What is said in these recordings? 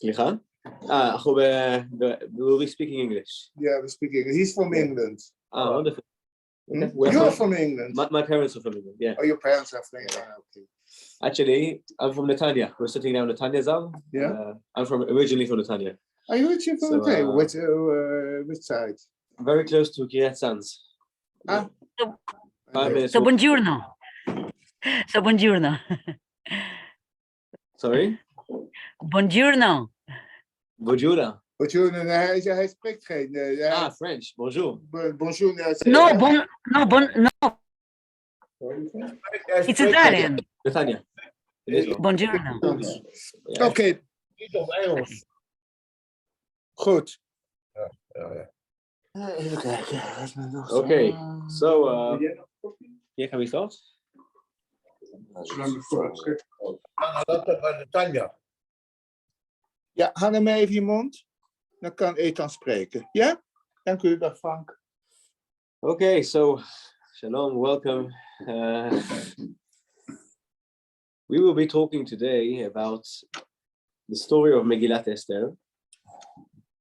סליחה? We'll be speaking English. Yeah, we're speaking. He's from England. Wonderful. Okay. You're from England. My parents are from England, yeah. Oh, your parents are from England. Okay. Actually, I'm from Netanya. We're sitting now in Netanya Zal. Yeah. I'm originally from Netanya. Are you originally from Netanya? Which side? Very close to Kiryat Sanz. Ah. 5 minutes. So buongiorno. So buongiorno. Sorry? Buongiorno. Bonjour. Bonjour, hij spreekt geen... French. Bonjour. Bonjour. No. It's Italian. Netanya. Buongiorno. Oké. Goed. Even kijken. Okay, so yeah, can we start? Ja, haal hem even je mond. Dan kan Ethan spreken. Ja? Dank u, dag Frank. Okay, so shalom, welcome. We will be talking today about the story of Megilat Esther,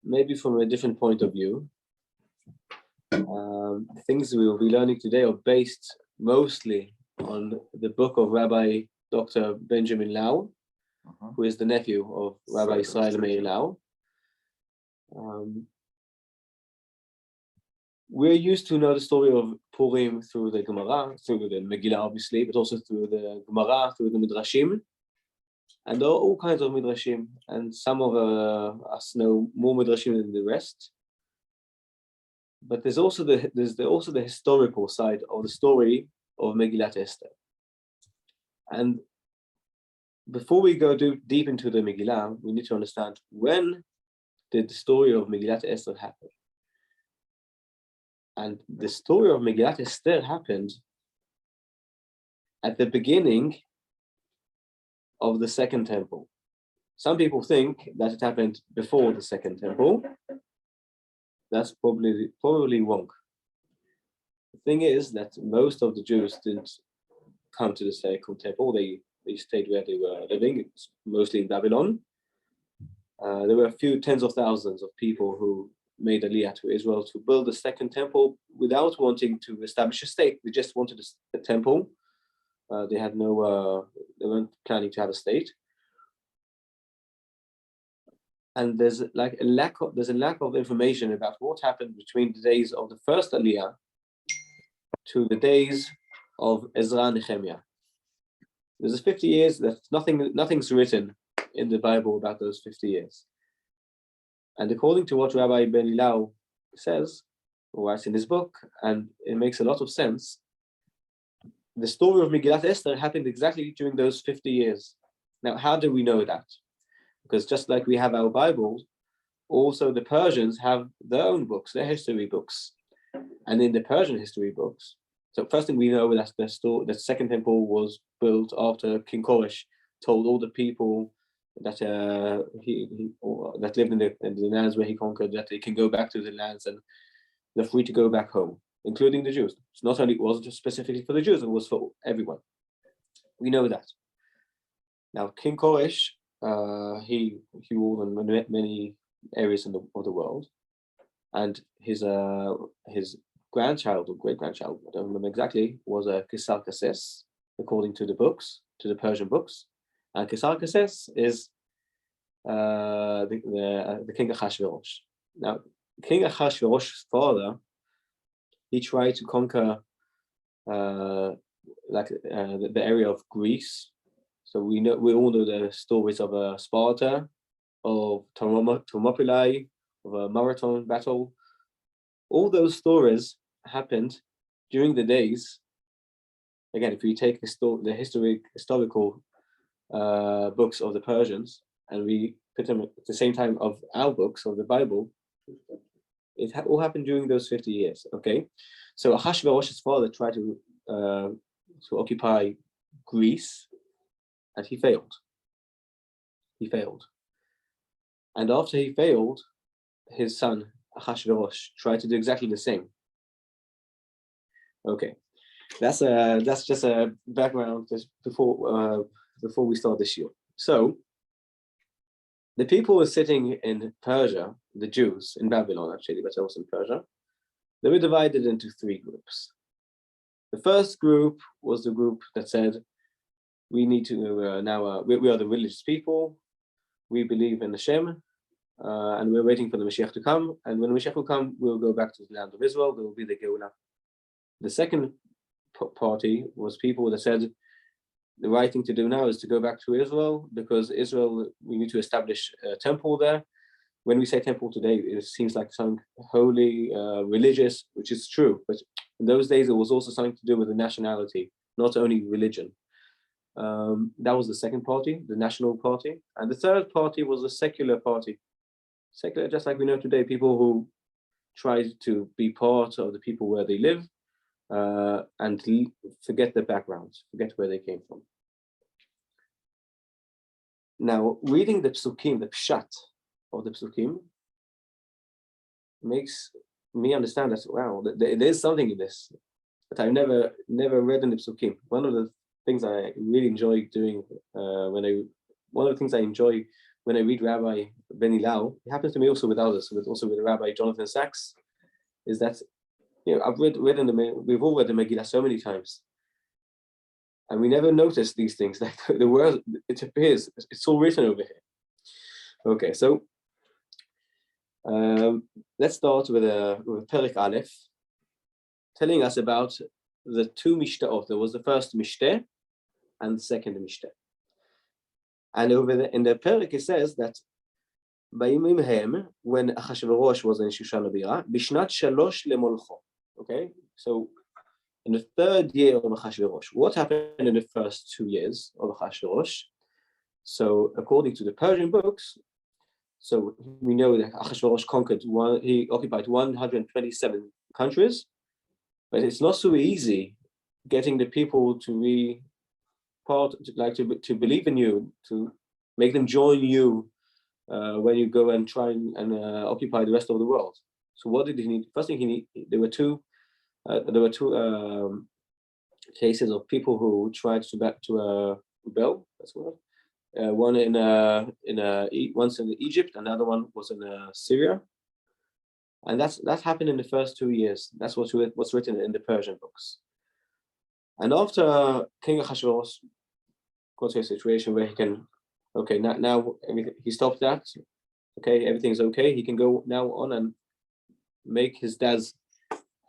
maybe from a different point of view. Things we will be learning today are based mostly on the book of Rabbi Dr. Benjamin Lau, who is the nephew of Rabbi Israel Meir Lau. We're used to know the story of Purim through the Gemara, through the Megillah obviously, but also through the Gemara, through the Midrashim. And there are all kinds of Midrashim, and some of us know more Midrashim than the rest. But there's also the historical side of the story of Megilat Esther. And before we go deep into the Megillah, we need to understand, when did the story of Megilat Esther happen? And the story of Megilat Esther happened at the beginning of the Second Temple. Some people think that it happened before the Second Temple. That's probably wrong. The thing is that most of the Jews didn't come to the Second Temple. They stayed where they were living, mostly in Babylon. There were a few tens of thousands of people who made Aliyah to Israel to build a second temple without wanting to establish a state. They just wanted a temple. They weren't planning to have a state. And there's a lack of information about what happened between the days of the first Aliyah to the days of Ezra and Nehemiah. There's 50 years that nothing's written in the Bible about those 50 years. And according to what Rabbi Ben Lau says, or writes in his book, and it makes a lot of sense, the story of Megilat Esther happened exactly during those 50 years. Now, how do we know that? Because just like we have our Bibles, also the Persians have their own books, their history books. And in the Persian history books, so first thing we know that the Second Temple was built after King Koresh told all the people that that lived in the lands where he conquered that they can go back to the lands and they're free to go back home, including the Jews. It's not only, it wasn't just specifically for the Jews, it was for everyone. We know that. Now, King Koresh, he ruled in many areas of the world, and his grandchild or great-grandchild, I don't remember exactly, was a Kesar Kasses, according to the books, to the Persian books. And Kesar Kasses is the king Ahasuerus. Now, King Ahasuerus' father, he tried to conquer the area of Greece. So we all know the stories of Sparta, of Thermopylae, of a Marathon battle. All those stories happened during the days. Again, if you take the historical books of the Persians and we put them at the same time of our books of the Bible, it all happened during those 50 years. Okay, so Ahasuerus' father tried to occupy Greece, and he failed. And after he failed, his son Ahasuerus tried to do exactly the same. Okay, that's just a background just before we start this year. So The people were sitting in Persia, the Jews in Babylon actually, but also in Persia. They were divided into three groups. The first group was the group that said, we need to we are the religious people. We believe in Hashem, and we're waiting for the Mashiach to come. And when the Mashiach will come, we'll go back to the land of Israel. There will be the Geulah. The second party was people that said, the right thing to do now is to go back to Israel, because Israel, we need to establish a temple there. When we say temple today, it seems like something holy, religious, which is true. But in those days, it was also something to do with the nationality, not only religion. That was the second party, the national party. And the third party was the secular party. Secular, just like we know today, people who try to be part of the people where they live, and forget their backgrounds, forget where they came from. Now, reading the psukim, the pshat of the psukim, makes me understand that, wow, there's something in this that I've never read in the psukim. One of the things I really enjoy doing one of the things I enjoy when I read Rabbi Benny Lau, it happens to me also with others, also with Rabbi Jonathan Sachs, is that, I've we've all read the Megillah so many times, and we never notice these things. Like the word, it appears, it's all written over here. Okay, so let's start with Perek Aleph, telling us about the two Mishtahot. There was the first Mishteh and the second Mishteh. And over in the Perek it says that Bayimim Hem, when Achashverosh was in Shushan Abira, Bishnat Shalosh Lemolcho. Okay, so in the third year of Achashverosh, what happened in the first 2 years of Achashverosh? So according to the Persian books, so we know that Achashverosh he occupied 127 countries, but it's not so easy getting the people to be to believe in you, to make them join you when you go and try and occupy the rest of the world. So what did he need? First thing he needed, there were two cases of people who tried to rebel. That's what. One once in Egypt, another one was in Syria, and that happened in the first 2 years. That's what's written in the Persian books. And after King Ahasuerus got to a situation where he can, okay, now he stopped that. Okay, everything's okay. He can go now on and make his dad's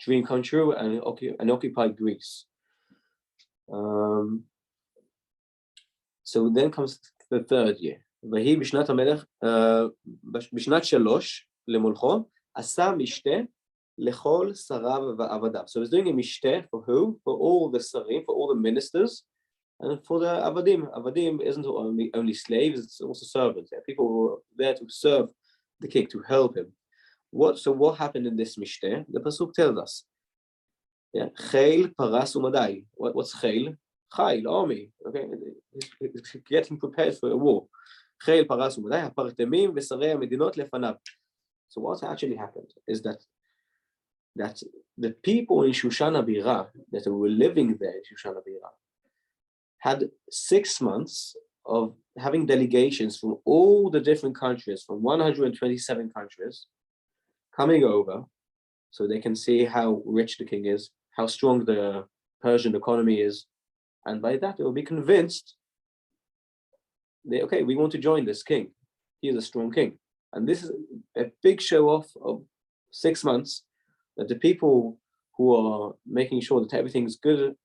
dream come true and occupy Greece. So then comes the third year. ויהי בשנת המלך, בשנת 3 למולכו, עשה משתה לכל שריו ועבדיו. So he's doing a משתה for who? For all the sarim, for all the ministers, and for the avadim. Avadim isn't only slaves, it's also servants. People who are there to serve the king, to help him. So what happened in this משתה? The pasuk tells us. Yeah, חיל, פרס ומדי. What's חיל? Chayil, army, okay, getting prepared for a war. So what actually happened is that the people in Shushan Abira that were living there in Shushan Abira had 6 months of having delegations from all the different countries, from 127 countries, coming over so they can see how rich the king is, how strong the Persian economy is. And by that, they will be convinced, we want to join this king. He is a strong king. And this is a big show-off of 6 months, that the people who are making sure that everything's good,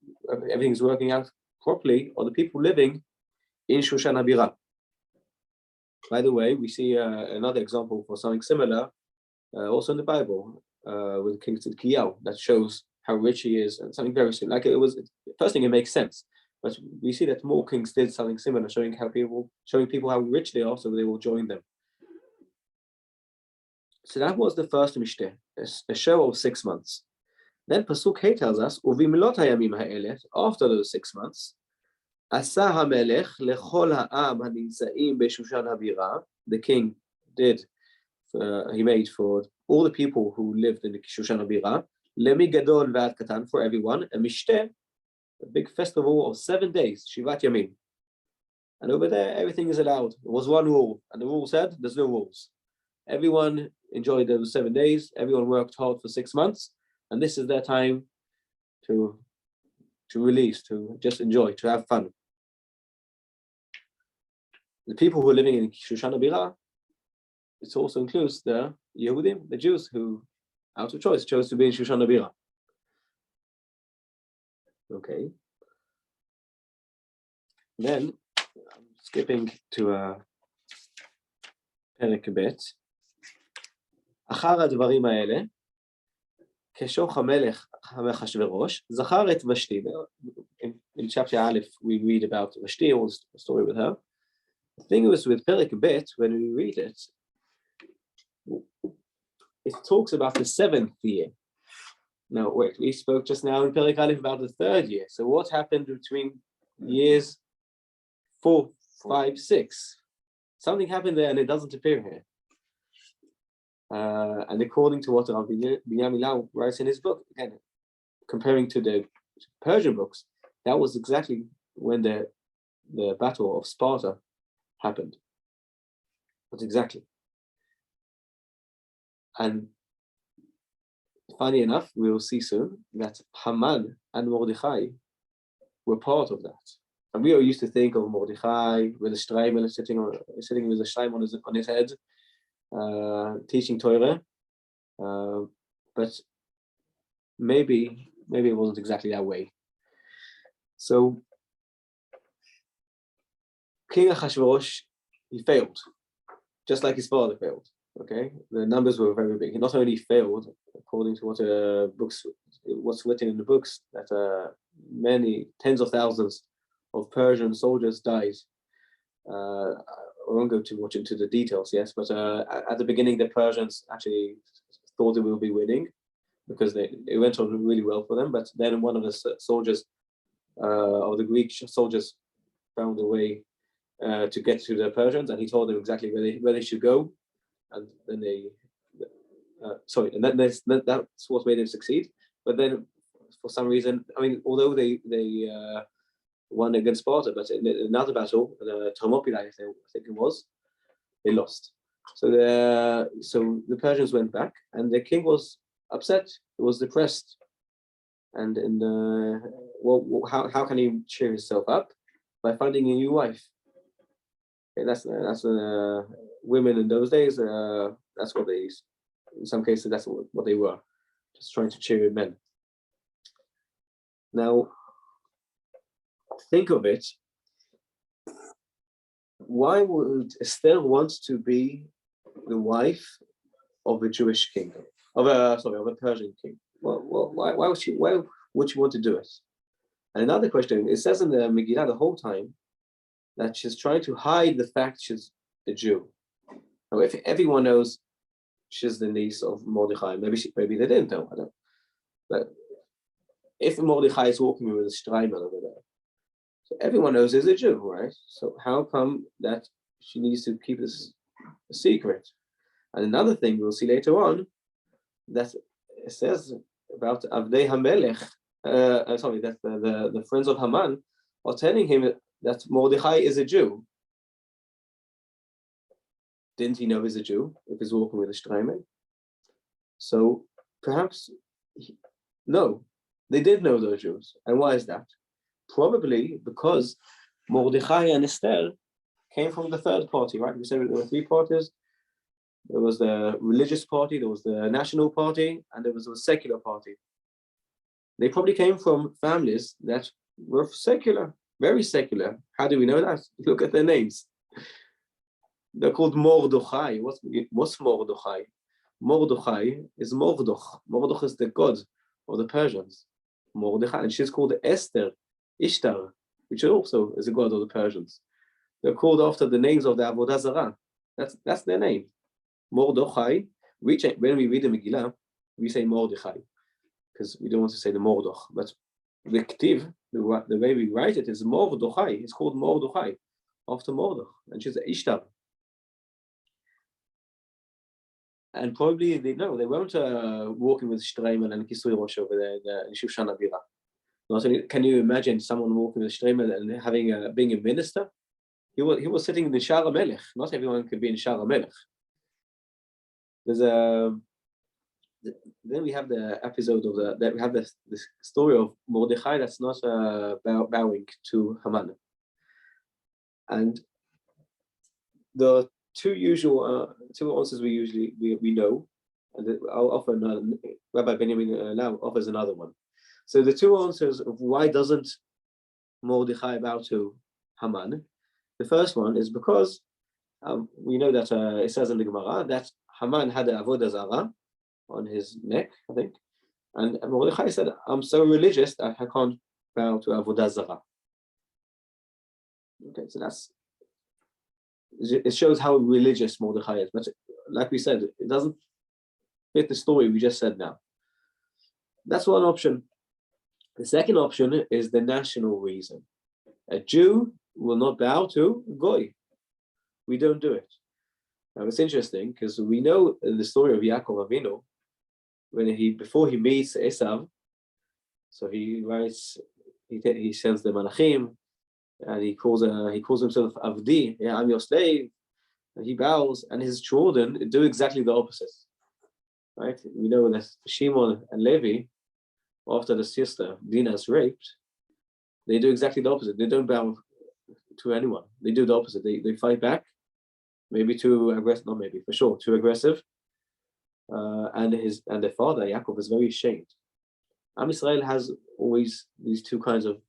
everything's working out properly, are the people living in Shushan Abira. By the way, we see another example for something similar, also in the Bible, with King Tzidkiyahu, that shows how rich he is, and something very similar. First thing, it makes sense, but we see that more kings did something similar, showing people how rich they are, so they will join them. So that was the first mishteh, a show of 6 months. Then Pasuk Hey tells us, Uvimlot hayamim ha'elef, after those 6 months, Asa ha'melech lechol ha'am ha'nimtzaim be'shushan ha'bira, the king did, he made for all the people who lived in the Shushan ha'bira, Lemi Gadol V'ad Katan, for everyone, a mishteh, a big festival of 7 days, Shivat Yamim. And over there, everything is allowed. There was one rule, and the rule said there's no rules. Everyone enjoyed those 7 days. Everyone worked hard for 6 months, and this is their time to release, to just enjoy, to have fun. The people who are living in Shushan Abira, it also includes the Yehudim, the Jews, who, out of choice, chose to be in Shushan Abira. Okay. Then, I'm skipping to פרק ב' אחר הדברים האלה, כשוך המלך אחשוורוש, זכר את ושתי. In chapter Aleph, we read about Vashti, all the story with her. The thing was with Perek Bet, when we read it, it talks about the 7th year. Now, wait, we spoke just now in Perek Aleph about the 3rd year. So what happened between years 4, 5, 6? Something happened there and it doesn't appear here. And according to what Rabbi Binyamin Lau writes in his book, again, comparing to the Persian books, that was exactly when the battle of Sparta happened. That's exactly. And funny enough, we will see soon that Haman and Mordechai were part of that. And we are used to think of Mordechai with a shtreimel sitting with a shleim on his head, teaching Torah. But maybe it wasn't exactly that way. So King Achashverosh, he failed, just like his father failed. Okay, the numbers were very big. He not only failed, according to what's written in the books, that many tens of thousands of Persian soldiers died. I won't go too much into the details, yes, but at the beginning, the Persians actually thought they will be winning because it went on really well for them. But then one of the soldiers, or the Greek soldiers, found a way to get to the Persians, and he told them exactly where they should go. And then that's what made them succeed. But then, for some reason, I mean, although they won against Sparta, but in another battle, the Thermopylae, I think it was, they lost. So the Persians went back, and the king was upset. He was depressed, and how can he cheer himself up? By finding a new wife. Okay, that's women in those days. That's what they, in some cases, that's what they were, just trying to cheer men. Now, think of it. Why would Esther want to be the wife of a Jewish king, of a Persian king? Why would she want to do it? And another question, it says in the Megillah the whole time that she's trying to hide the fact she's a Jew. Now, if everyone knows she's the niece of Mordechai, maybe they didn't know, I don't know. But if Mordechai is walking with a shtreimel over there, so everyone knows he's a Jew, right? So how come that she needs to keep this a secret? And another thing we'll see later on, that it says about Avdei HaMelech, that the friends of Haman are telling him that Mordechai is a Jew. Didn't he know he's a Jew if he's walking with a shtreimel? So perhaps, no, they did know those Jews. And why is that? Probably because Mordechai and Esther came from the third party, right? We said there were 3 parties. There was the religious party, there was the national party, and there was a secular party. They probably came from families that were secular, very secular. How do we know that? Look at their names. They're called Mordechai. What's Mordechai? Mordechai is Mordoch. Mordoch is the god of the Persians. Mordechai, and she's called Esther, Ishtar, which also is a god of the Persians. They're called after the names of the Avodah Zarah. That's their name. Mordechai. When we read the Megillah, we say Mordechai because we don't want to say the Mordoch. But the Ktiv, the way we write it is Mordechai. It's called Mordechai after Mordoch, and she's Ishtar. And probably they weren't walking with shtreimel and kisui rosh over there in Shushan Abira. Not only can you imagine someone walking with shtreimel and being a minister? he was sitting in the Shar HaMelech. Not everyone could be in Shar HaMelech. Then we have the episode of we have the story of Mordechai that's not bowing to Haman. And the two usual two answers we know, and I'll offer another. Rabbi Benjamin now offers another one. So the two answers of why doesn't Mordechai bow to Haman, the first one is because we know that it says in the Gemara that Haman had an avodah zarah on his neck, I think, and Mordechai said, "I'm so religious that I can't bow to avodah zarah." Okay, so it shows how religious Mordechai is, but like we said, it doesn't fit the story we just said now. That's one option. The second option is the national reason. A Jew will not bow to Goy. We don't do it. Now it's interesting because we know the story of Yaakov Avinu before he meets Esav. So he writes, he sends the Malachim, and he calls himself Avdi. Yeah, I'm your slave. And he bows, and his children do exactly the opposite. Right? We know that Shimon and Levi, after the sister Dinah is raped, they do exactly the opposite. They don't bow to anyone. They do the opposite. They fight back, maybe too aggressive, not maybe, for sure, too aggressive. And their father, Yaakov, is very ashamed. Am Yisrael has always these two kinds of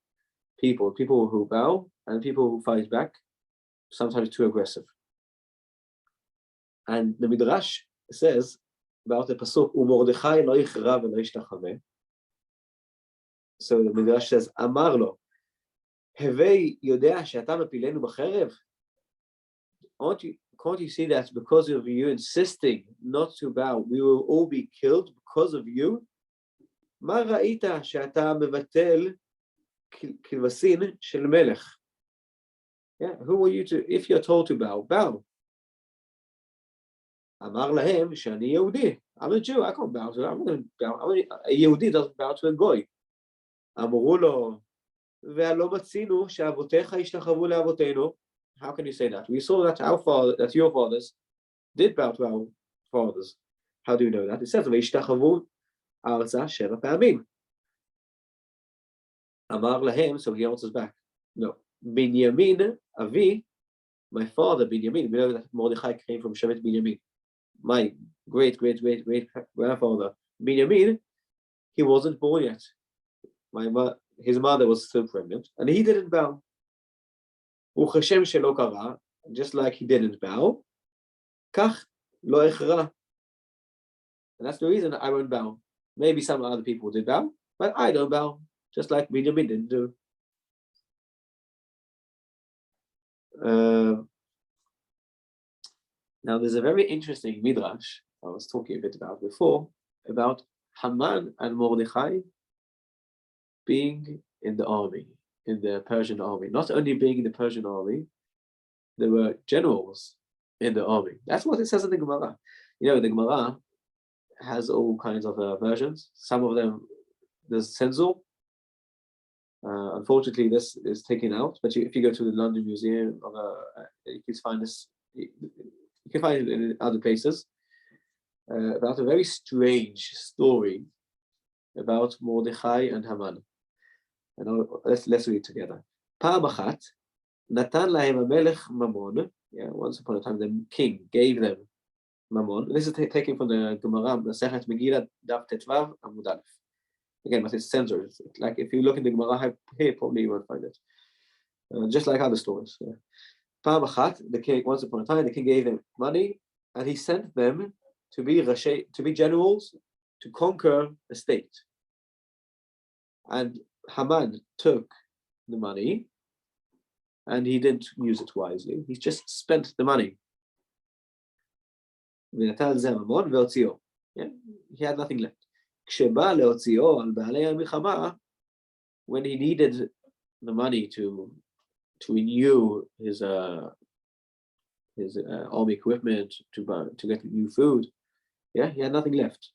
people who bow and people who fight back, sometimes too aggressive. And the Midrash says about the pasuk, "U'Mordechai lo yichra v'lo yishtachaveh." So the Midrash says, "Amar lo, Hevei yodea she'ata mapilenu b'cherev." Can't you see that because of you insisting not to bow, we will all be killed because of you? Ma ra'ita she'ata mevatel kilvasin shel melech. Yeah, who are you to, if you're told to bow, bow. Amar lahem shani Yehudi. I'm a Jew, I can't bow to, I'm going to bow. A Yehudi doesn't bow to a goy. Amru lo, ve'alo matzinu she'avotecha yishtachavu le'avotenu. How can you say that? We saw that that your fathers did bow to our fathers. How do you know that? It says v'yishtachavu arza sheva pa'amim. Amar lahem, so he answers back. No. Binyamin Avi, my father Binyamin. We know that Mordechai came from Shevet Binyamin. My great grandfather Binyamin, he wasn't born yet. His mother was still pregnant, and he didn't bow. Uchashem shelo kara, just like he didn't bow. Kach lo echra, and that's the reason I won't bow. Maybe some other people did bow, but I don't bow, just like Binyamin didn't do. Now there's a very interesting midrash I was talking a bit about before, about Haman and Mordechai being in the army, in the Persian army. Not only being in the Persian army, there were generals in the army. That's what it says in the Gemara. You know, the Gemara has all kinds of versions. Some of them, there's censor. Unfortunately, this is taken out. But if you go to the London Museum, you can find this. You can find it in other places about a very strange story about Mordechai and Haman. And let's read together. Pa'am achat natan lahem hamelech mamon. Yeah, once upon a time, the king gave them mamon. This is taken from the Gemara, Masechet Megilat Daf Tetvav Amud Aleph. Again, but it's censored. It's like if you look in the Gemara here, probably you won't find it. Just like other stories. Yeah. Pa'am achat, the king, once upon a time, the king gave them money, and he sent them to be generals, to conquer a state. And Haman took the money, and he didn't use it wisely. He just spent the money. Yeah, he had nothing left. When he needed the money to renew his army equipment, to get new food, yeah, he had nothing left.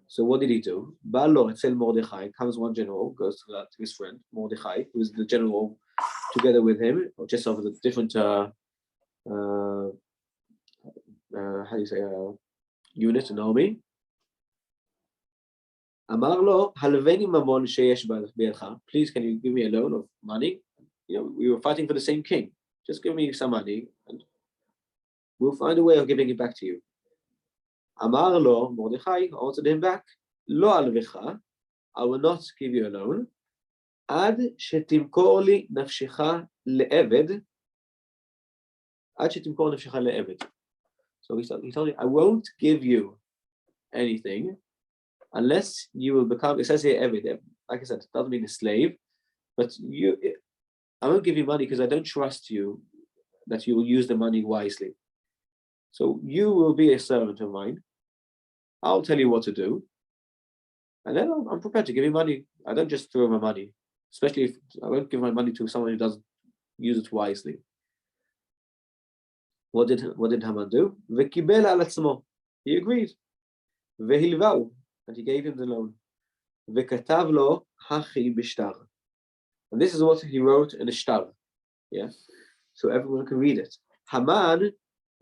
So what did he do? Balo etzel Mordechai, comes one general, goes to his friend Mordechai, who is the general together with him, or just of the different how do you say unit and army. אמר לו, הלווני ממון שיש בידך. Please, can you give me a loan of money? We were fighting for the same king. Just give me some money, and we'll find a way of giving it back to you. אמר לו, Mordechai answered him back, לא אלוויך, I will not give you a loan, עד שתמכור לי נפשך לעבד, עד שתמכור נפשך לעבד. So he told me, I won't give you anything unless you will become, it says here, Eved, like I said, it doesn't mean a slave, but I won't give you money because I don't trust you that you will use the money wisely. So you will be a servant of mine. I'll tell you what to do. And then I'm prepared to give you money. I don't just throw my money, especially if I won't give my money to someone who doesn't use it wisely. What did Haman do? V'kibel al atzmo. He agreed. V'hilvau. And he gave him the loan. V'katav lo hachi b'shtar. And this is what he wrote in a shtar. Yeah? So everyone can read it. Haman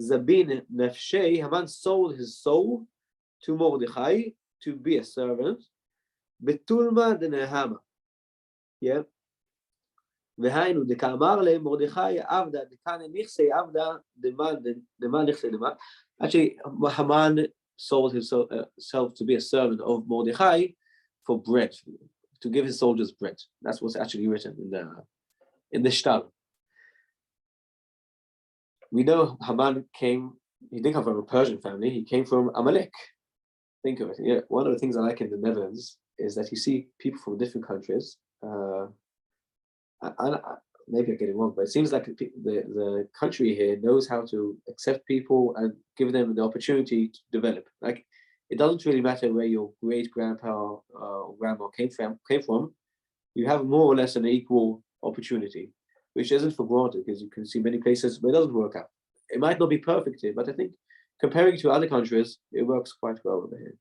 zabin nefshei. Haman sold his soul to Mordechai to be a servant. Betulma de Nehama. Yeah? והיינו דקאמר למרדכי עבדה דקאנה נכסי עבדה דמה נכסי דמה. Actually, Haman sold himself to be a servant of Mordechai for bread, to give his soldiers bread. That's what's actually written in the shtar. We know Haman he didn't come from a Persian family, he came from Amalek. Think of it. Yeah, one of the things I like in the Netherlands is that you see people from different countries. Maybe I get it wrong, but it seems like the country here knows how to accept people and give them the opportunity to develop. Like, it doesn't really matter where your great grandpa or grandma came from. You have more or less an equal opportunity, which isn't for granted, because you can see many places where it doesn't work out. It might not be perfect here, but I think comparing to other countries, it works quite well over here.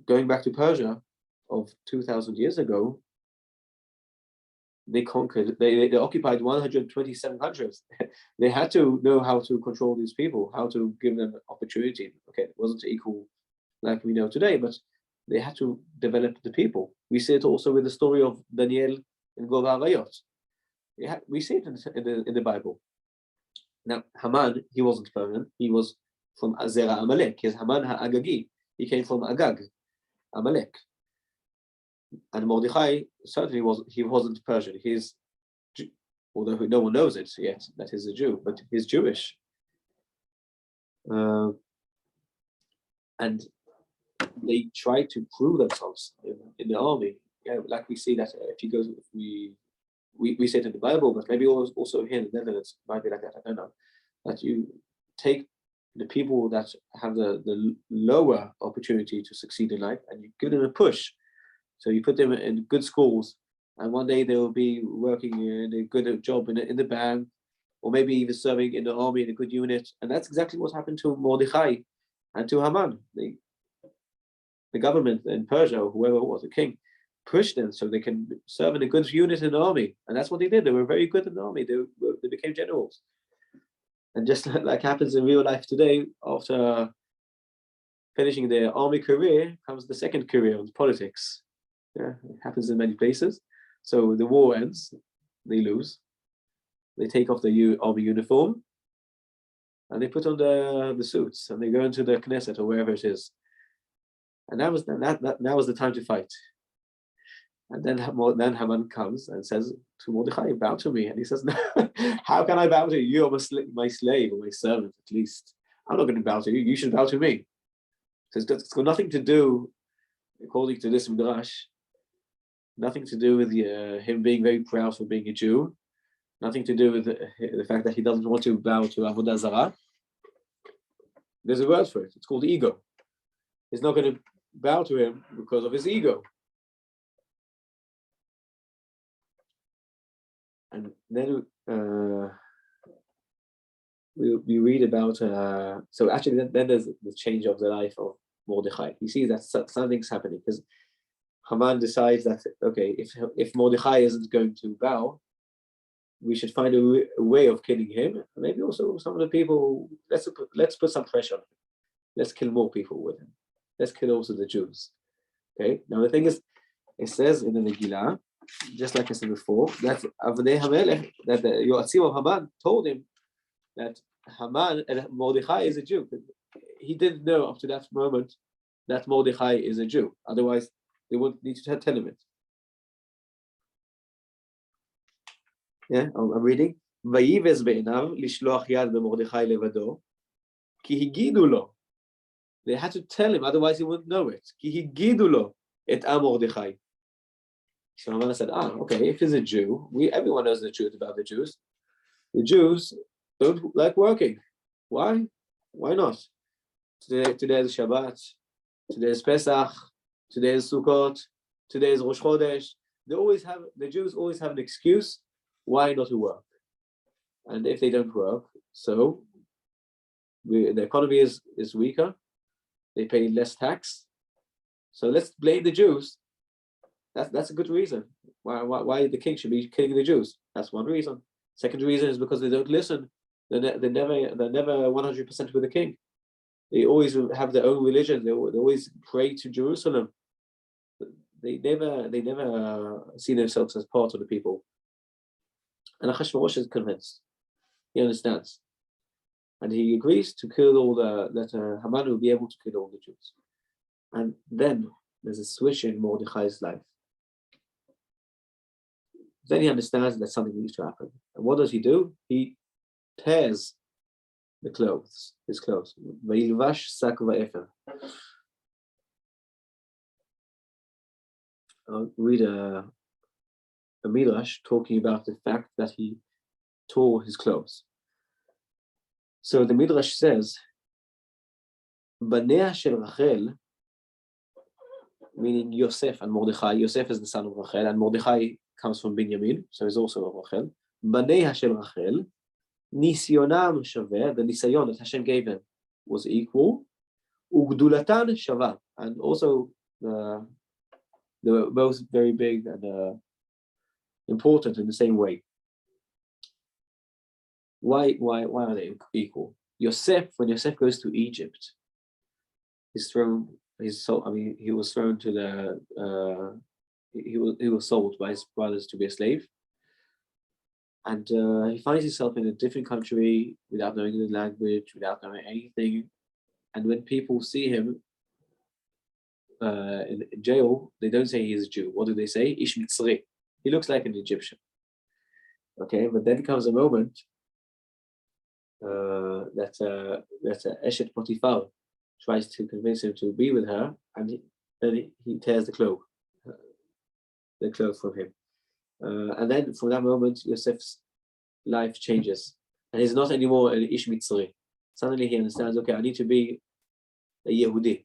Going back to Persia of 2,000 years ago, they conquered, they occupied 127 countries. They had to know how to control these people, how to give them opportunity. Okay, it wasn't equal like we know today, but they had to develop the people. We see it also with the story of Daniel and Gova Arayot. We see it in the Bible. Now, Haman, he wasn't Persian. He was from Zera Amalek. He's Haman HaAgagi. He came from Agag, Amalek. And Mordechai certainly wasn't Persian. He's, although no one knows it yet that he's a Jew, but he's Jewish. And they try to prove themselves in the army. Yeah, like we see that we say it in the Bible, but maybe also here in the Netherlands it might be like that. I don't know. That you take the people that have the lower opportunity to succeed in life and you give them a push. So you put them in good schools, and one day they will be working in a good job in the bank, or maybe even serving in the army in a good unit. And that's exactly what happened to Mordechai and to Haman. The government in Persia, or whoever was the king, pushed them so they can serve in a good unit in the army. And that's what they did. They were very good in the army. They became generals. And just like happens in real life today, after finishing their army career comes the second career in politics. Yeah, it happens in many places. So the war ends, they lose. They take off the army uniform, and they put on the suits, and they go into the Knesset or wherever it is. And that was the time to fight. And then Haman comes and says to Mordechai, "Bow to me." And he says, "No, how can I bow to you? You're my slave or my servant, at least. I'm not going to bow to you. You should bow to me." So it's got nothing to do, according to this Midrash, nothing to do with him being very proud for being a Jew. Nothing to do with the fact that he doesn't want to bow to Avodah Zarah. There's a word for it. It's called ego. He's not going to bow to him because of his ego. And then we read about, so actually then there's the change of the life of Mordechai. He sees that something's happening because Haman decides that, okay, if Mordechai isn't going to bow, we should find a way of killing him. Maybe also some of the people. Let's put some pressure on him. Let's kill more people with him. Let's kill also the Jews. Okay. Now the thing is, it says in the Megillah, just like I said before, that Avnei Hamelech, that the Yoatzim of Haman told him that Haman and Mordechai is a Jew. He didn't know up to that moment that Mordechai is a Jew. Otherwise, they wouldn't need to tell him it. Yeah, I'm reading. ויבז בעיניו לשלוח יד במרדכי לבדו, כי הגידו לו. They had to tell him, otherwise he wouldn't know it. כי הגידו לו את עם מרדכי. So Haman said, okay, if he's a Jew, everyone knows the truth about the Jews. The Jews don't like working. Why? Why not? Today is Shabbat, today is Pesach, today is Sukkot, today is Rosh Chodesh. The Jews always have an excuse why not to work. And if they don't work, so the economy is weaker, they pay less tax. So let's blame the Jews. That's a good reason why the king should be killing the Jews. That's one reason. Second reason is because they don't listen. They're never 100% with the king. They always have their own religion. They always pray to Jerusalem. They never see themselves as part of the people. And Achashverosh is convinced. He understands, and he agrees to kill that Haman will be able to kill all the Jews. And then there's a switch in Mordechai's life. Then he understands that something needs to happen. And what does he do? He tears his clothes. Vayilvash sak va'efer. I'll read a midrash talking about the fact that he tore his clothes. So the midrash says, Banea shel Rachel, meaning Yosef and Mordechai. Yosef is the son of Rachel, and Mordechai comes from Binyamin, so he's also of Rachel. Banea shel Rachel, Nisyonam shaveh, the Nisayon that Hashem gave them was equal. Ugdulatan shava, and also they were both very big and important in the same way. Why are they equal? When Yosef goes to Egypt, he was thrown to the he was sold by his brothers to be a slave, and he finds himself in a different country without knowing the language, without knowing anything. And when people see him in jail, they don't say he's a Jew. What do they say? Ish Mitzri. He looks like an Egyptian. Okay, but then comes a moment that Eshet Potiphar tries to convince him to be with her, and then he tears the cloak from him. And then from that moment, Yosef's life changes, and he's not anymore an Ish Mitzri. Suddenly he understands, okay, I need to be a Yehudi.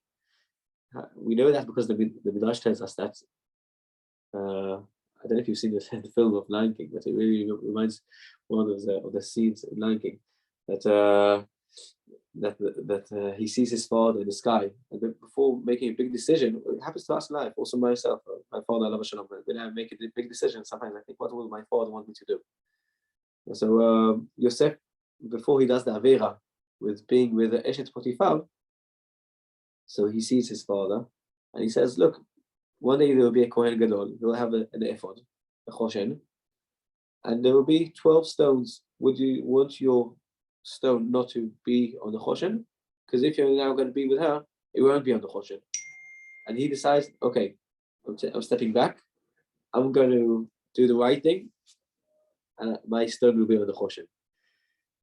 We know that because the Midrash tells us that. I don't know if you've seen the film of Lion King, but it really reminds one of the scenes in Lion King that he sees his father in the sky, and then before making a big decision, it happens to us in life, also myself, my father, Allah Shalom, when I make a big decision, sometimes I think, what will my father want me to do? And so Yosef, before he does the Avera with being with Eshet Potiphar, so he sees his father, and he says, look, one day there will be a Kohen Gadol, he will have an ephod, a choshen, and there will be 12 stones. Would you want your stone not to be on the choshen? Because if you're now going to be with her, it won't be on the choshen. And he decides, okay, I'm stepping back, I'm going to do the right thing, and my stone will be on the choshen.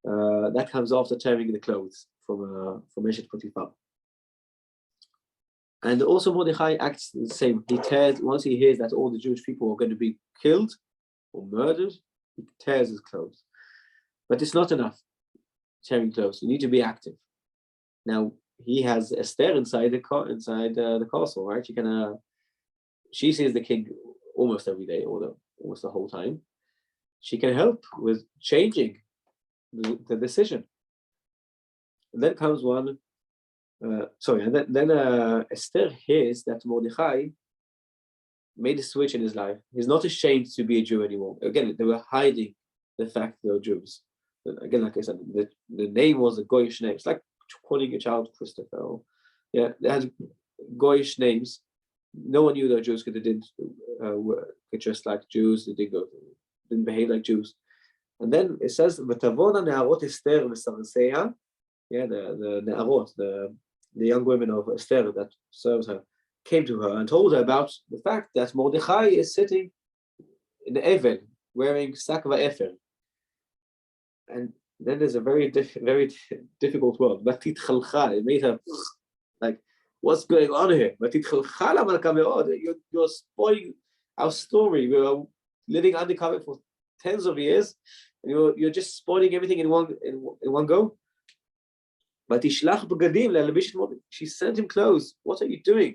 That comes after tearing the clothes from Eshet Potiphar. And also Mordechai acts the same. He tears, once he hears that all the Jewish people are going to be killed or murdered, he tears his clothes. But it's not enough, tearing clothes. You need to be active. Now, he has Esther inside the castle, right? She sees the king almost every day, or almost the whole time. She can help with changing the decision. And then comes one. Then Esther hears that Mordechai made a switch in his life. He's not ashamed to be a Jew anymore. Again, they were hiding the fact they were Jews. But again, like I said, the name was a Goyish name. It's like calling a child Christopher. Or, yeah, they had Goyish names. No one knew they were Jews because they didn't get dressed like Jews. They didn't behave like Jews. And then it says, "V'tavona ne'arot Esther v'saranseha." Yeah, the ne'arot, the young women of Esther that serves her, came to her and told her about the fact that Mordechai is sitting in the Evel, wearing sak va'efer. And then there's a very difficult word. It made her like, what's going on here? You're spoiling our story. We were living undercover for tens of years, and you're just spoiling everything in one go. But she sent him clothes. What are you doing?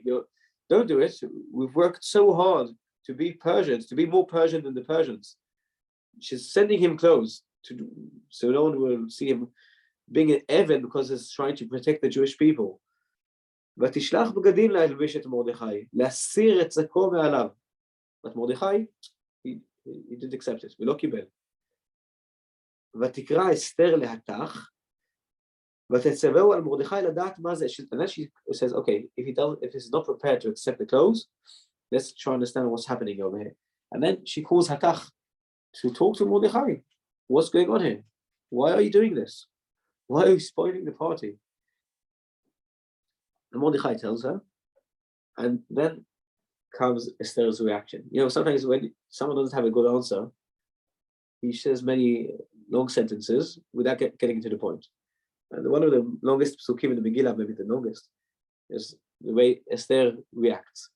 Don't do it. We've worked so hard to be Persians, to be more Persian than the Persians. She's sending him clothes so no one will see him being an Evan because he's trying to protect the Jewish people. ותשלח בגדים להלביש את מרדכי, להסיר את זקו מעליו. But Mordechai, he didn't accept it, ולא קיבל. ותקרא אסתר להתך, ותצווהו על מרדכי לדעת מה זה. And then she says, okay, if he's not prepared to accept the clothes, let's try to understand what's happening over here. And then she calls Hatach to talk to Mordechai. What's going on here? Why are you doing this? Why are you spoiling the party? And Mordechai tells her, and then comes Esther's reaction. Sometimes when someone doesn't have a good answer, he says many long sentences without getting to the point. And one of the longest psukim in the Megillah, maybe the longest, is the way Esther reacts.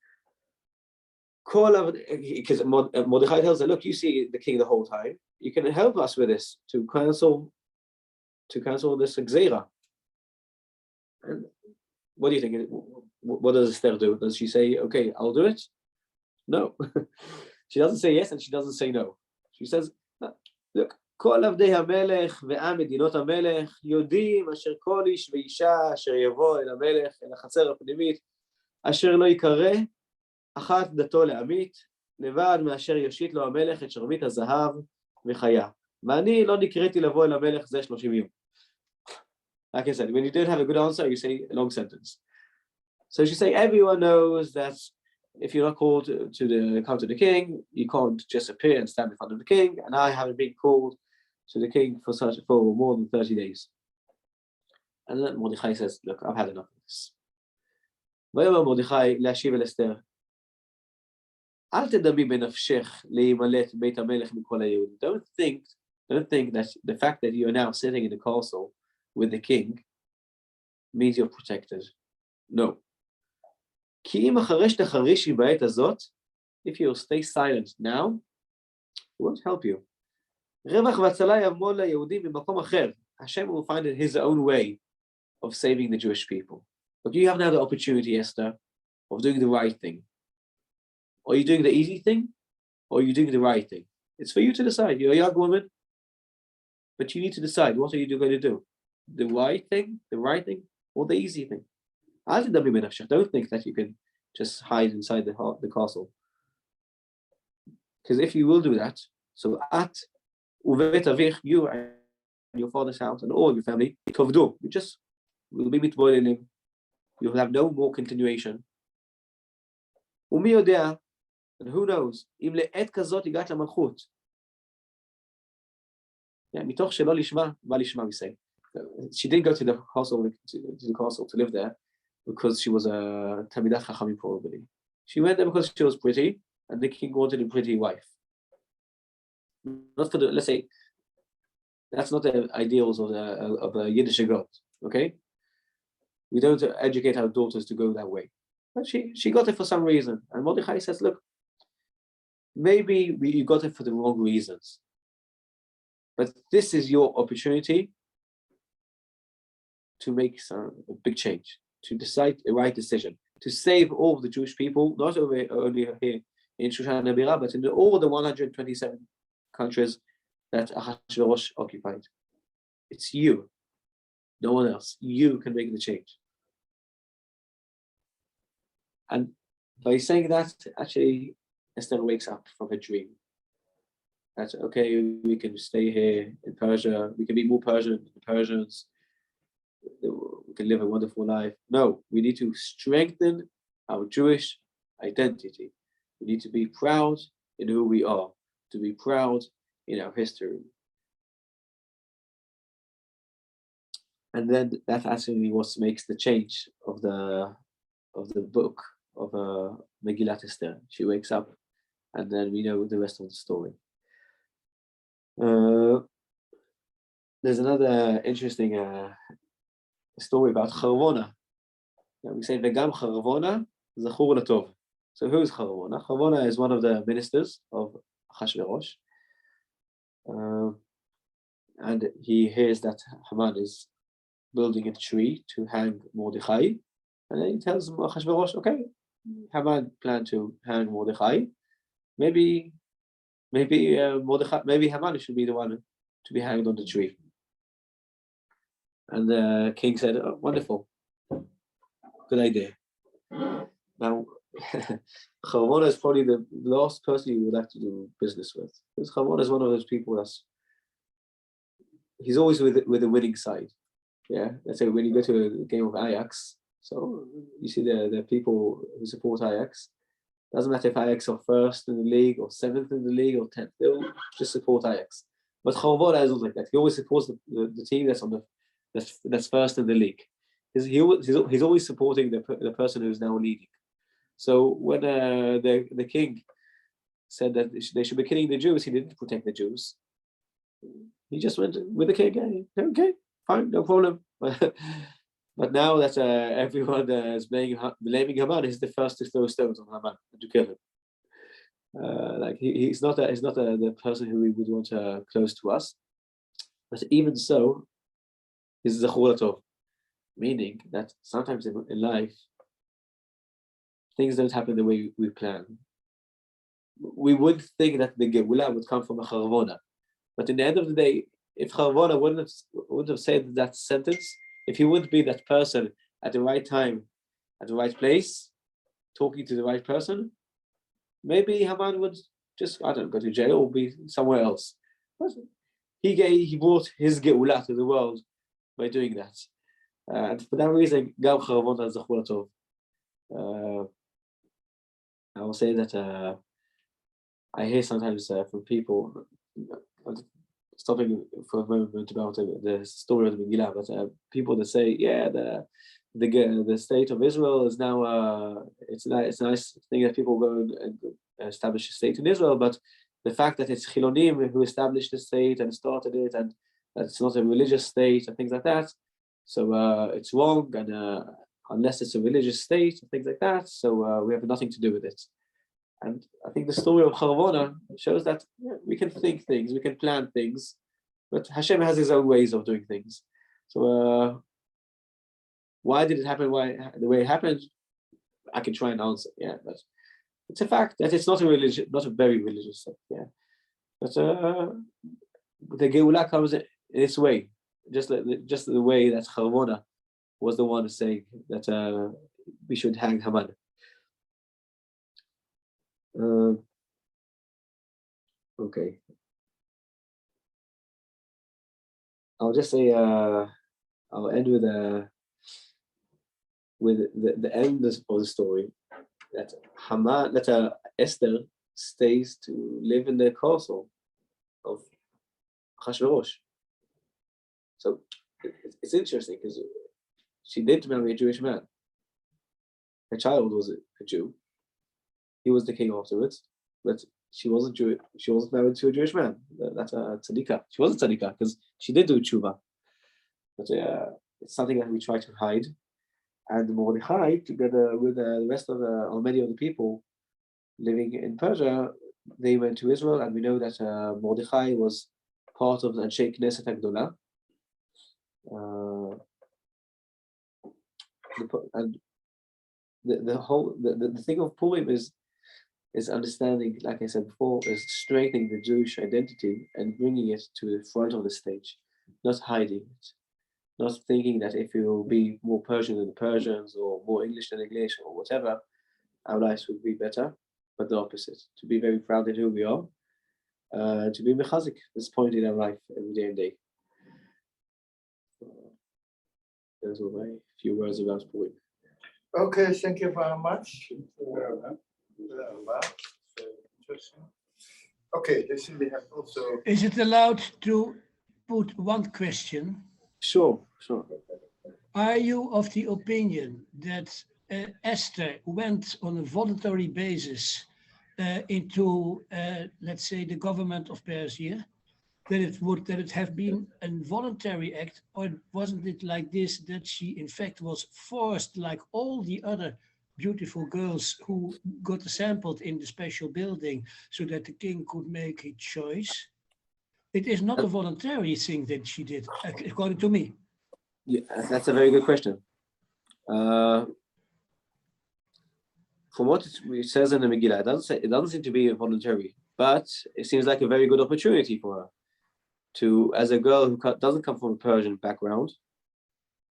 Because Mordechai tells her, look, you see the king the whole time. You can help us with this to cancel this gzeira. And what do you think? What does Esther do? Does she say, okay, I'll do it? No. She doesn't say yes and she doesn't say no. She says, look, כל עבדי המלך ועם מדינות המלך יודעים אשר כל איש ואישה אשר יבוא אל המלך אל החצר הפנימית אשר לא יקרא אחת דתו לעמית לבד מאשר יושיט לו המלך את שרביט הזהב וחיה. ואני לא נקראתי לבוא אל המלך זה 30 יום. Like I said, when you don't have a good answer, you say a long sentence. So she say, everyone knows that if you're not called to come to the king, you can't just appear and stand in front of the king. And I haven't been called to the king for more than 30 days. And then Mordechai says, look, I've had enough of this. ויאמר מרדכי להשיב אל אסתר, אל תדמי בנפשך להימלט בית המלך מכל היהודים. Don't think that the fact that you're now sitting in the castle with the king means you're protected. No. כי אם אחרי שתחרישי בעת הזאת, if you'll stay silent now, it won't help you. רווח והצלה יעמוד ליהודים במקום אחר. Hashem will find it his own way of saving the Jewish people. But you have now the opportunity, Esther, of doing the right thing. Are you doing the easy thing? Or are you doing the right thing? It's for you to decide. You're a young woman, but you need to decide, what are you going to do? The right thing, or the easy thing? Don't think that you can just hide inside the castle. Because if you will do that, so you and your father's house and all your family, you just will be mitboilim. You'll have no more continuation. And who knows? אם לעת כזאת הגעת למלכות. מתוך שלא לשמה, מה לשמה we say. She didn't go to the castle to live there because she was a Talmidat Chachamim probably. She went there because she was pretty and the king wanted a pretty wife. Not for let's say, that's not the ideals of a Yiddish girl, okay? We don't educate our daughters to go that way. But she got it for some reason. And Mordechai says, look, maybe you got it for the wrong reasons. But this is your opportunity to make a big change, to decide the right decision, to save all of the Jewish people, not only here in Shushan Nabira, but in all the 127 countries that Ahasuerus occupied. It's you, no one else. You can make the change. And by saying that, actually, Esther wakes up from her dream. that, okay, we can stay here in Persia, we can be more Persian than the Persians, we can live a wonderful life. No, we need to strengthen our Jewish identity. We need to be proud in who we are, to be proud in our history. And then that actually what makes the change of the book of Megilat Esther. She wakes up, and then we know the rest of the story. There's another interesting story about Charvona. We say Vegam Charvona Zachur Latov. So who is Charvona? Charvona is one of the ministers of Achashverosh, and he hears that Haman is building a tree to hang Mordechai, and then he tells Achashverosh, okay, Haman planned to hang Mordechai. Maybe Mordechai, maybe Haman should be the one to be hanged on the tree. And the king said, oh, wonderful, good idea. Now, Charvona is probably the last person you would like to do business with, because Charvona is one of those people he's always with the winning side. Yeah, let's say when you go to a game of Ajax, so you see the people who support Ajax. Doesn't matter if Ajax are first in the league or seventh in the league or 10th, they'll just support Ajax. But Charvona is not like that. He always supports the team that's on that's first in the league. He's always supporting the person who's now leading. So when the king said that they should be killing the Jews, he didn't protect the Jews. He just went with the king. Okay, fine, no problem. But now that everyone is blaming Haman, he's the first to throw stones on Haman and to kill him. Like he's not the person who we would want close to us. But even so, he's Zachur Latov, meaning that sometimes in life things don't happen the way we plan. We would think that the Geulah would come from a Charvona, but in the end of the day, if Charvona wouldn't have said that sentence, if he wouldn't be that person at the right time, at the right place, talking to the right person, maybe Haman would just, I don't know, go to jail or be somewhere else. But he brought his Geulah to the world by doing that. And for that reason, Gam Charvona Zachur Latov. I will say that I hear sometimes from people, stopping for a moment about the story of the Megillah, but people that say, yeah, the state of Israel is now, it's a nice thing that people go and establish a state in Israel, but the fact that it's Chilonim who established the state and started it, and that it's not a religious state and things like that, so it's wrong, and unless it's a religious state and things like that, so we have nothing to do with it. And I think the story of Charvona shows that we can think things, we can plan things, but Hashem has his own ways of doing things. So why did it happen the way it happened? I can try and answer, yeah, but it's a fact that it's not a very religious sect, yeah. But the Geulah comes in its way, just the way that Charvona was the one saying that we should hang Haman. Okay. I'll just say I'll end with the end of the story, that Haman, that Esther stays to live in the castle of Achashverosh. So it's interesting because she did marry a Jewish man. Her child was a Jew. He was the king afterwards, but she wasn't Jewish. She wasn't married to a Jewish man. That's a tzadika. She wasn't tzadika because she did do tshuva. But it's something that we try to hide. And Mordechai, together with the rest of or many of the people living in Persia, they went to Israel, and we know that Mordechai was part of the Anshe Knesset Agdola. And the thing of Purim is understanding, like I said before, is strengthening the Jewish identity and bringing it to the front of the stage, not hiding it, not thinking that if you will be more Persian than the Persians or more English than English or whatever, our lives would be better, but the opposite, to be very proud in who we are to be mechazik this point in our life every day and day. Those were my few words about Purim. Okay, thank you very much. Interesting. Okay, this we have also. Is it allowed to put one question? Sure. Are you of the opinion that Esther went on a voluntary basis into, let's say, the government of Persia? That it have been a voluntary act, or wasn't it like this, that she in fact was forced, like all the other beautiful girls who got sampled in the special building, so that the king could make a choice? It is not a voluntary thing that she did, according to me. Yeah, that's a very good question. From what it says in the Megillah, it doesn't seem to be voluntary, but it seems like a very good opportunity for her to, as a girl who doesn't come from a Persian background,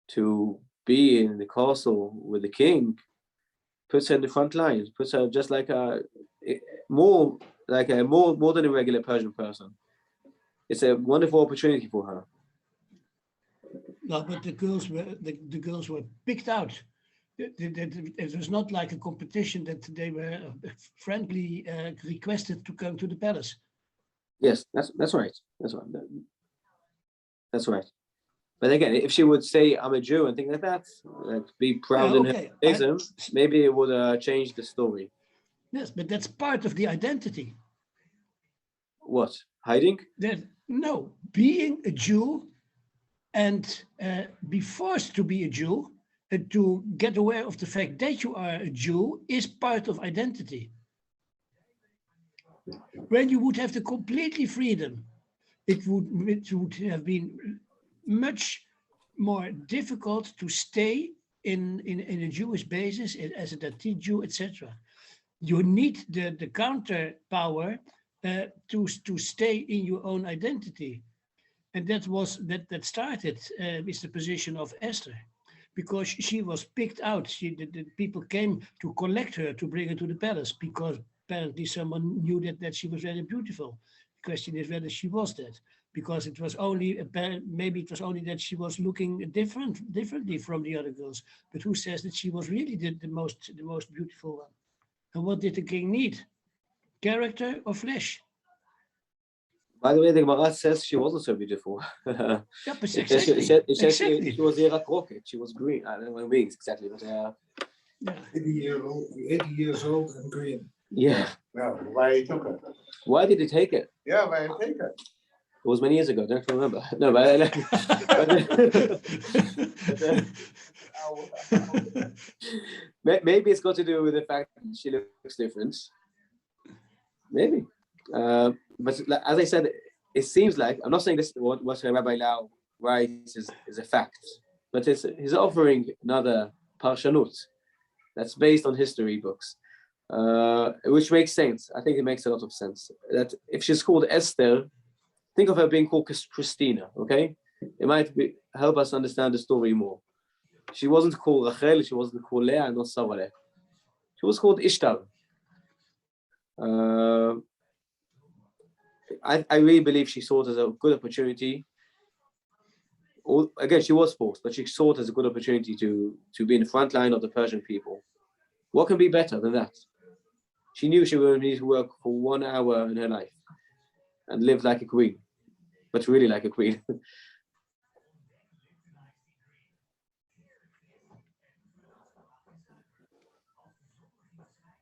to be in the castle with the king, puts her in the front line, puts her just like more than a regular Persian person. It's a wonderful opportunity for her. No, but the girls were picked out. It was not like a competition that they were friendly requested to come to the palace. Yes, that's right. That's right. But again, if she would say I'm a Jew and things like that, like be proud in her Judaism, maybe it would change the story. Yes, but that's part of the identity. What? Hiding? No, being a Jew and be forced to be a Jew and to get aware of the fact that you are a Jew is part of identity. When you would have the completely freedom, it would have been much more difficult to stay in a Jewish basis as a Dati Jew, etc. You need the counter power to stay in your own identity. And that started with the position of Esther, because she was picked out. The people came to collect her, to bring her to the palace, because apparently someone knew that she was very beautiful. The question is whether she was that, because it was only maybe it was only that she was looking differently from the other girls. But who says that she was really the most beautiful one? And what did the king need? Character or flesh? By the way, the Gemara says she wasn't so beautiful. Yeah, but exactly. It says she was a rocket. She was green. I don't know what it means exactly, but yeah. 80 years old and green. Yeah. No, why he took it? Why did he take it? Yeah, why he take it? It was many years ago. Don't remember. No, maybe it's got to do with the fact that she looks different. Maybe. But as I said, it seems like, I'm not saying this what Rabbi Lau writes is a fact, but he's offering another parshanut that's based on history books, which makes sense. I think it makes a lot of sense. That if she's called Esther, think of her being called Christina, okay? It might help us understand the story more. She wasn't called Rachel, she wasn't called Leah, not Sarah. She was called Ishtar. I really believe she saw it as a good opportunity. Again, she was forced, but she saw it as a good opportunity to be in the front line of the Persian people. What can be better than that? She knew she would need to work for 1 hour in her life and live like a queen, but really like a queen.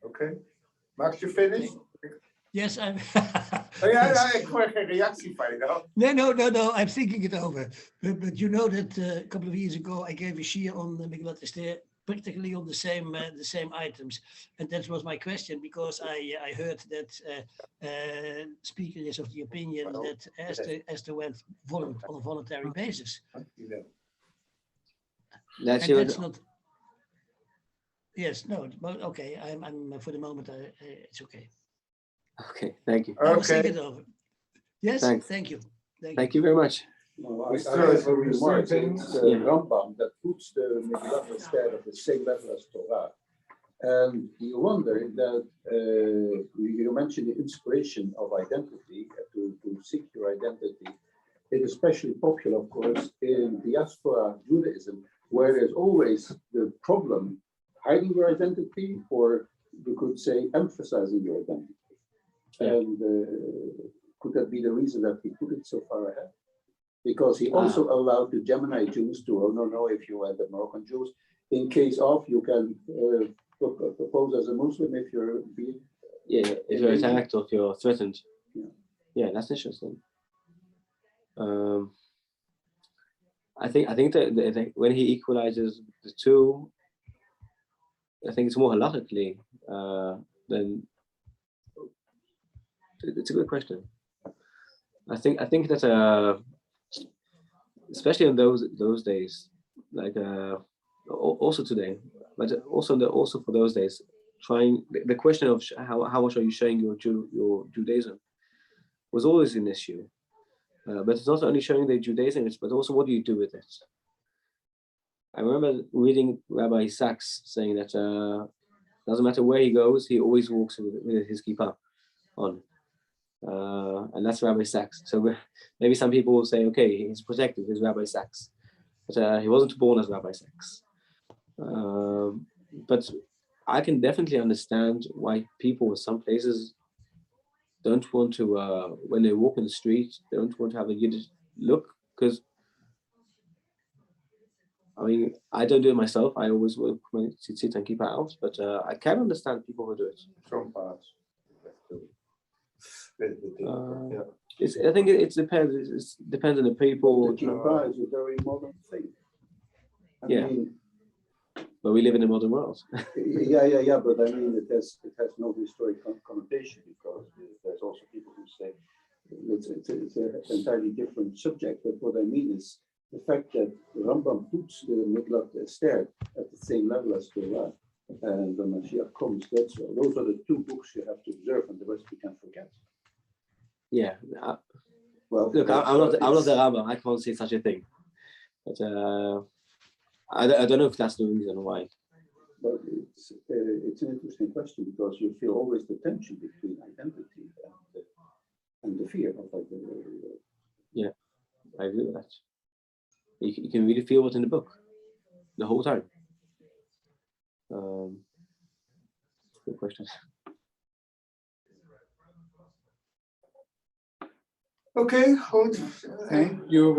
Okay. Max, you finished? Yes, I'm. Ik hoor geen reactie van je. No. I'm thinking it over. But you know that a couple of years ago I gave a shiur on Megilat Esther, practically on the same items, and that was my question, because I heard that speaker is of the opinion that Esther went on a voluntary basis. That's not. Yes, no, but okay. I'm for the moment. It's okay. Okay, thank you. I was thinking it over. Yes, Thanks. thank you. Thank you very much. I have a remark. Rambam that puts the Megilat Esther at the same level as Torah. And you wonder that you mentioned the inspiration of identity to seek your identity. It is especially popular, of course, in diaspora Judaism, where there's always the problem hiding your identity, or you could say emphasizing your identity. Yeah. And could that be the reason that he put it so far ahead? Because he also allowed the Gemini Jews to, oh no, if you are the Moroccan Jews, in case of, you can propose as a Muslim if you're being. Yeah, if you're attacked or if you're threatened. Yeah. Yeah, that's interesting. I think that when he equalizes the two, I think it's more halachically than. It's a good question. I think that especially in those days, like also today, but also for those days, trying the question of how much are you showing your Judaism was always an issue. But it's not only showing the Judaism, but also what do you do with it? I remember reading Rabbi Sachs saying that doesn't matter where he goes, he always walks with his kippah on. And that's Rabbi Sachs. So maybe some people will say, okay, he's protected, he's Rabbi Sachs. But he wasn't born as Rabbi Sachs. But I can definitely understand why people in some places don't want to, when they walk in the street, they don't want to have a Yiddish look, because I mean, I don't do it myself. I always work my tzitzit and keep it out, but I can understand people who do it. Some parts. I think it depends. It depends on the people. The kippah is a very modern thing. I mean, but we live in a modern world. yeah. But I mean, it has no historic connotation, because there's also people who say it's an entirely different subject. But what I mean is the fact that the Rambam puts the Megilat Esther at the same level as Torah, and the Mashiach comes. Those are the two books you have to observe, and the rest you can forget. Yeah. Well, look, I'm not the Rambam. I can't say such a thing. But I don't know if that's the reason why. But it's an interesting question, because you feel always the tension between identity and the fear of identity. Yeah, I agree with that. You can really feel it in the book the whole time. Good question. Oké, goed. Thank you.